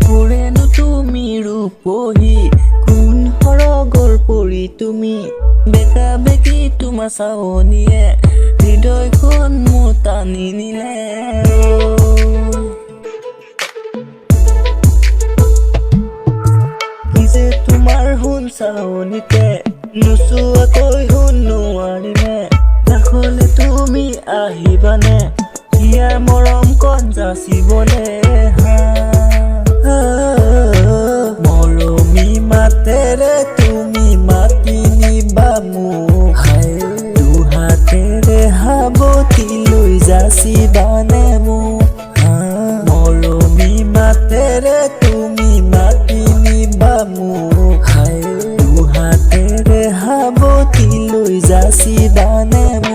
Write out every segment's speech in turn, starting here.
কোৰেনো তুমি ৰূপহী কোন সৰগৰ পৰি তুমি বেকা বেকি তোমাৰ চাৱনীয়ে হৃদয়খন মোৰ টানি নিলে কি যে তোমাৰ সোণ চাৱনীতে নোচোৱাকৈ সোণ নোৱাৰিমে কাষলে তুমি আহিবানে হিয়াৰ মৰম কণ যাচিবলে মৰমী মাতেৰে তুমি মাতি নিবা মোক হায় দুহাতেৰে সাৱটি লৈ যাচিবানে মোক মৰমী মাতেৰে তুমি মাতি নিবা মোক হায় দুহাতেৰে সাৱটি লৈ যাচিবানে মোক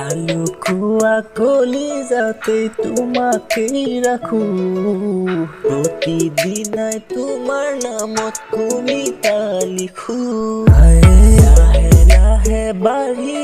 আলু খোৱা কলিজাতে তোমাকেই ৰাখো প্ৰতিদিনাই তোমাৰ নামত কবিতা লিখো লাহে লাহে বাঢ়ি